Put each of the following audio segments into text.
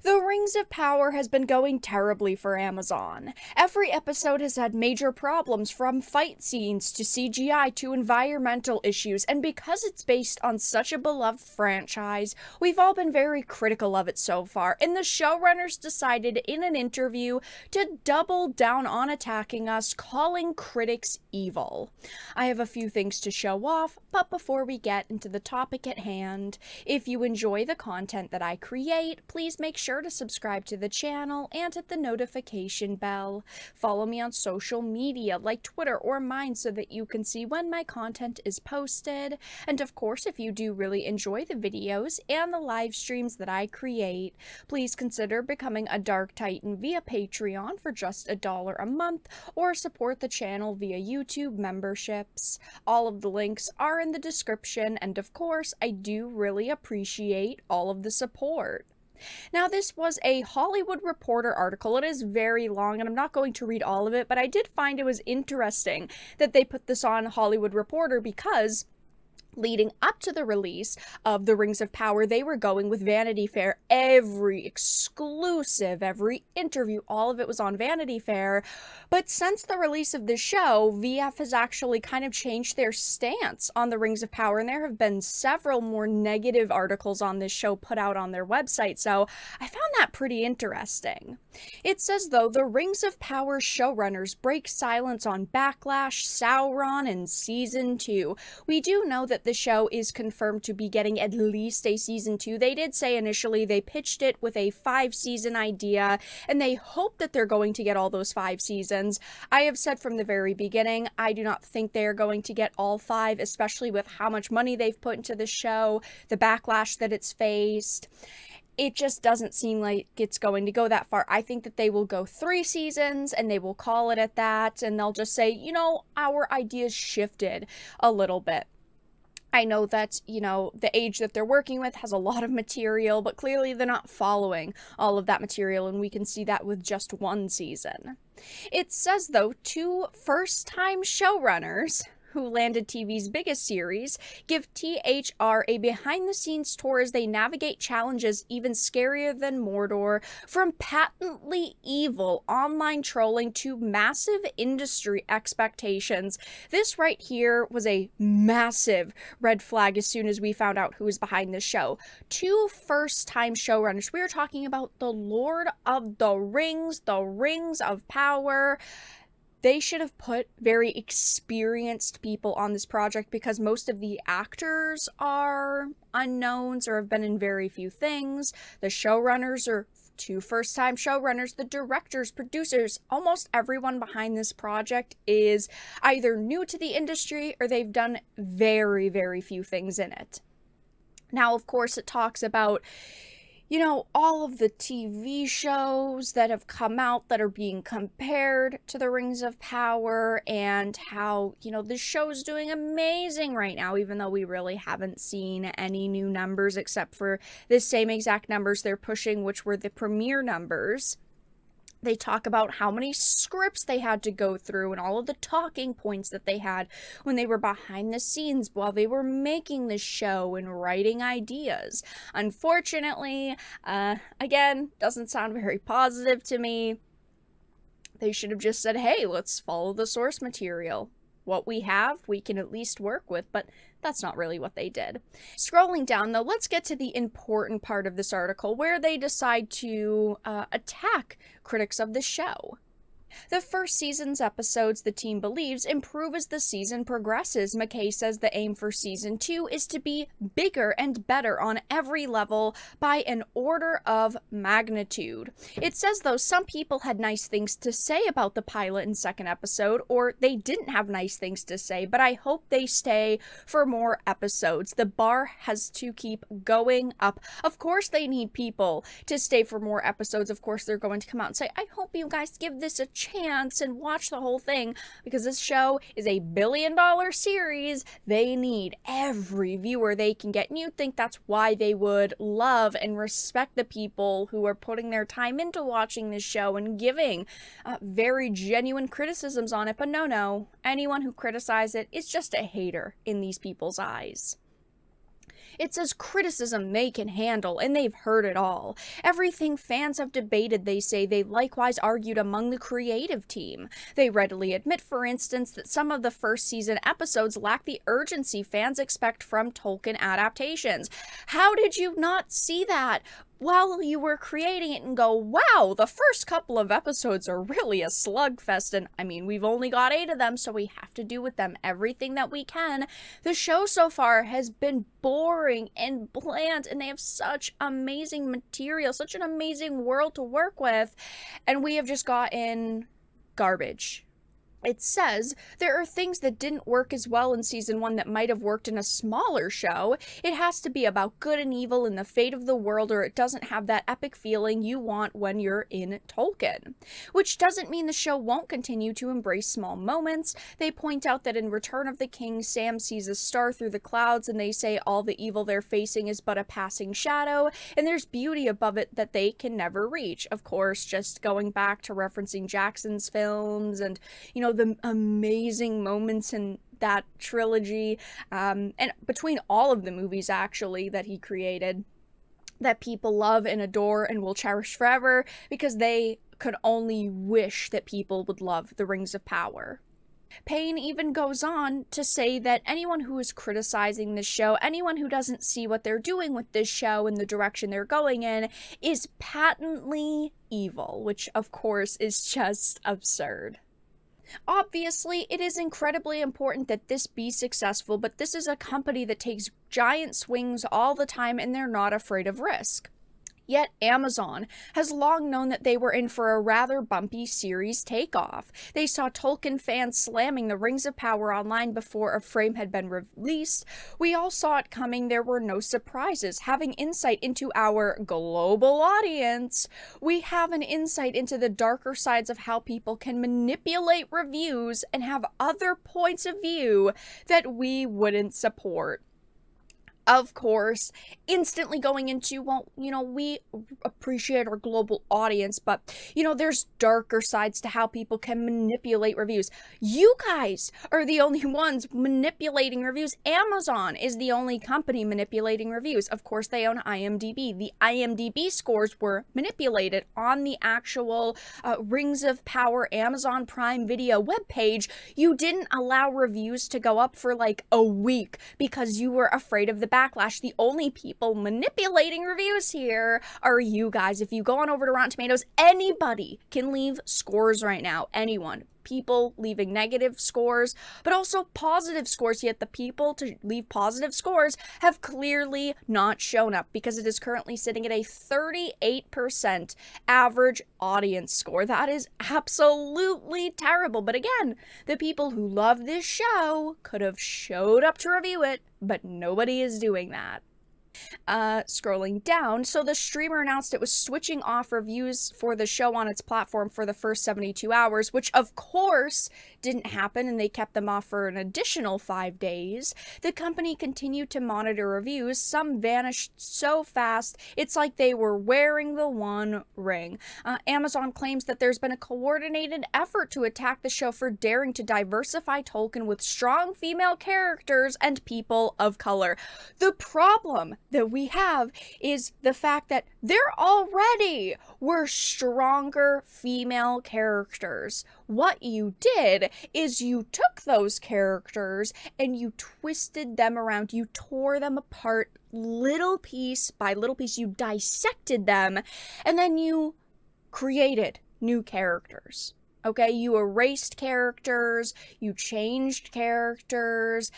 The Rings of Power has been going terribly for Amazon. Every episode has had major problems, from fight scenes to CGI to environmental issues, and because it's based on such a beloved franchise, we've all been very critical of it so far, and the showrunners decided in an interview to double down on attacking us, calling critics evil. I have a few things to show off, but before we get into the topic at hand, if you enjoy the content that I create, please make sure to subscribe to the channel and hit the notification bell. Follow me on social media like Twitter or mine so that you can see when my content is posted. And of course, if you do really enjoy the videos and the live streams that I create, please consider becoming a Dark Titan via Patreon for just $1 a month, or support the channel via YouTube memberships. All of the links are in the description, and of course, I do really appreciate all of the support. Now, this was a Hollywood Reporter article. It is very long, and I'm not going to read all of it, but I did find it was interesting that they put this on Hollywood Reporter because leading up to the release of The Rings of Power, they were going with Vanity Fair. Every exclusive, every interview, all of it was on Vanity Fair. But since the release of the show, VF has actually kind of changed their stance on The Rings of Power, and there have been several more negative articles on this show put out on their website, so I found that pretty interesting. It says, though, The Rings of Power showrunners break silence on Backlash, Sauron, and Season 2. We do know that the show is confirmed to be getting at least a Season 2. They did say initially they pitched it with a 5-season idea, and they hope that they're going to get all those 5 seasons. I have said from the very beginning, I do not think they are going to get all 5, especially with how much money they've put into the show, the backlash that it's faced. It just doesn't seem like it's going to go that far. I think that they will go 3 seasons and they will call it at that, and they'll just say, you know, our ideas shifted a little bit. I know that, you know, the age that they're working with has a lot of material, but clearly they're not following all of that material, and we can see that with just 1 season. It says, though, 2 first-time showrunners who landed TV's biggest series, give THR a behind-the-scenes tour as they navigate challenges even scarier than Mordor, from patently evil online trolling to massive industry expectations. This right here was a massive red flag as soon as we found out who was behind this show. 2 first-time showrunners. We are talking about the Lord of the Rings of Power. They should have put very experienced people on this project because most of the actors are unknowns or have been in very few things. The showrunners are 2 first-time showrunners. The directors, producers, almost everyone behind this project is either new to the industry or they've done very, very few things in it. Now, of course, it talks about, you know, all of the TV shows that have come out that are being compared to the Rings of Power, and how, you know, this show's doing amazing right now, even though we really haven't seen any new numbers except for the same exact numbers they're pushing, which were the premiere numbers. They talk about how many scripts they had to go through and all of the talking points that they had when they were behind the scenes while they were making the show and writing ideas. Unfortunately, again, doesn't sound very positive to me. They should have just said, hey, let's follow the source material. What we have, we can at least work with, but that's not really what they did. Scrolling down, though, let's get to the important part of this article, where they decide to attack critics of the show. The first season's episodes, the team believes, improve as the season progresses. McKay says the aim for Season 2 is to be bigger and better on every level by an order of magnitude. It says, though, some people had nice things to say about the pilot and 2nd episode, or they didn't have nice things to say, but I hope they stay for more episodes. The bar has to keep going up. Of course they need people to stay for more episodes. Of course they're going to come out and say, I hope you guys give this a chance and watch the whole thing, because this show is a billion-dollar series. They need every viewer they can get, and you'd think that's why they would love and respect the people who are putting their time into watching this show and giving very genuine criticisms on it. But no, anyone who criticizes it is just a hater in these people's eyes. It says criticism they can handle, and they've heard it all. Everything fans have debated, they say, they likewise argued among the creative team. They readily admit, for instance, that some of the first season episodes lack the urgency fans expect from Tolkien adaptations. How did you not see that while you were creating it and go, wow, the first couple of episodes are really a slugfest, and I mean, we've only got 8 of them, so we have to do with them everything that we can. The show so far has been boring and bland, and they have such amazing material, such an amazing world to work with, and we have just gotten garbage. It says there are things that didn't work as well in season 1 that might have worked in a smaller show. It has to be about good and evil and the fate of the world, or it doesn't have that epic feeling you want when you're in Tolkien. Which doesn't mean the show won't continue to embrace small moments. They point out that in Return of the King, Sam sees a star through the clouds, and they say all the evil they're facing is but a passing shadow, and there's beauty above it that they can never reach. Of course, just going back to referencing Jackson's films and, the amazing moments in that trilogy, and between all of the movies, actually, that he created, that people love and adore and will cherish forever, because they could only wish that people would love the Rings of Power. Payne even goes on to say that anyone who is criticizing this show, anyone who doesn't see what they're doing with this show and the direction they're going in, is patently evil, which of course is just absurd. Obviously, it is incredibly important that this be successful, but this is a company that takes giant swings all the time, and they're not afraid of risk. Yet Amazon has long known that they were in for a rather bumpy series takeoff. They saw Tolkien fans slamming the Rings of Power online before a frame had been released. We all saw it coming. There were no surprises. Having insight into our global audience, we have an insight into the darker sides of how people can manipulate reviews and have other points of view that we wouldn't support. Of course, instantly going into, we appreciate our global audience, but, there's darker sides to how people can manipulate reviews. You guys are the only ones manipulating reviews. Amazon is the only company manipulating reviews. Of course, they own IMDb. The IMDb scores were manipulated on the actual Rings of Power Amazon Prime Video webpage. You didn't allow reviews to go up for like a week because you were afraid of the backlash. The only people manipulating reviews here are you guys. If you go on over to Rotten Tomatoes, anybody can leave scores right now. Anyone. People leaving negative scores, but also positive scores, yet the people to leave positive scores have clearly not shown up, because it is currently sitting at a 38% average audience score. That is absolutely terrible. But again, the people who love this show could have showed up to review it, but nobody is doing that. Scrolling down, so the streamer announced it was switching off reviews for the show on its platform for the first 72 hours, which of course didn't happen, and they kept them off for an additional 5 days. The company continued to monitor reviews. Some vanished so fast, it's like they were wearing the One Ring. Amazon claims that there's been a coordinated effort to attack the show for daring to diversify Tolkien with strong female characters and people of color. The problem that we have is the fact that there already were stronger female characters. What you did is you took those characters and you twisted them around, you tore them apart little piece by little piece, you dissected them, and then you created new characters. Okay, you erased characters, you changed characters,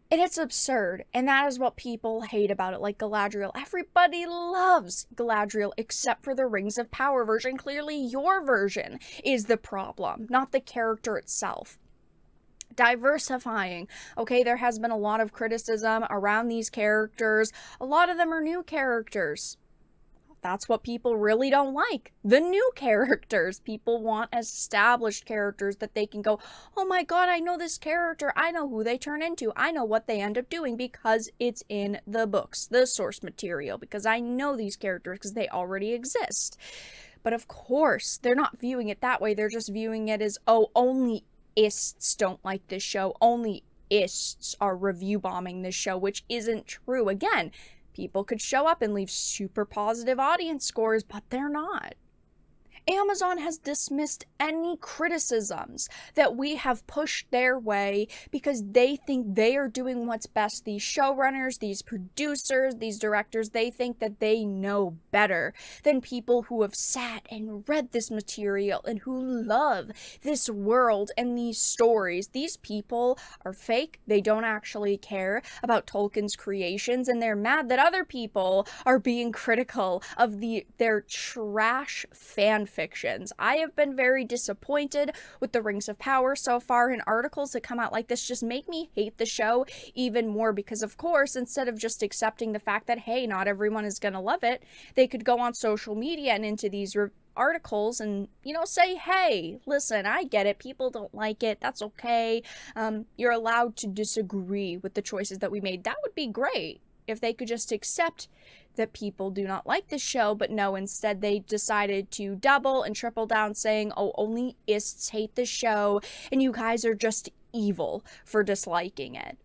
and it's absurd, and that is what people hate about it, like Galadriel. Everybody loves Galadriel except for the Rings of Power version. Clearly, your version is the problem, not the character itself. Diversifying. Okay, there has been a lot of criticism around these characters. A lot of them are new characters. That's what people really don't like. The new characters. People want established characters that they can go, oh my god, I know this character. I know who they turn into. I know what they end up doing because it's in the books, the source material, because I know these characters because they already exist. But of course, they're not viewing it that way. They're just viewing it as, oh, only ists don't like this show. Only ists are review bombing this show, which isn't true. Again, people could show up and leave super positive audience scores, but they're not. Amazon has dismissed any criticisms that we have pushed their way because they think they are doing what's best. These showrunners, these producers, these directors, they think that they know better than people who have sat and read this material and who love this world and these stories. These people are fake. They don't actually care about Tolkien's creations, and they're mad that other people are being critical of their trash fan fictions. I have been very disappointed with the Rings of Power so far, and articles that come out like this just make me hate the show even more because, of course, instead of just accepting the fact that, hey, not everyone is going to love it, they could go on social media and into these articles and, say, hey, listen, I get it. People don't like it. That's okay. You're allowed to disagree with the choices that we made. That would be great if they could just accept that people do not like the show, but no, instead they decided to double and triple down saying, oh, only ists hate the show, and you guys are just evil for disliking it.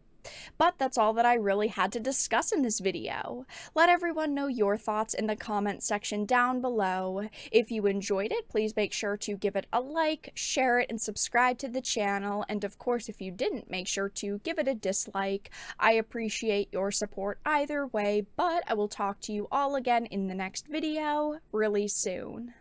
But that's all that I really had to discuss in this video. Let everyone know your thoughts in the comment section down below. If you enjoyed it, please make sure to give it a like, share it, and subscribe to the channel. And of course, if you didn't, make sure to give it a dislike. I appreciate your support either way, but I will talk to you all again in the next video really soon.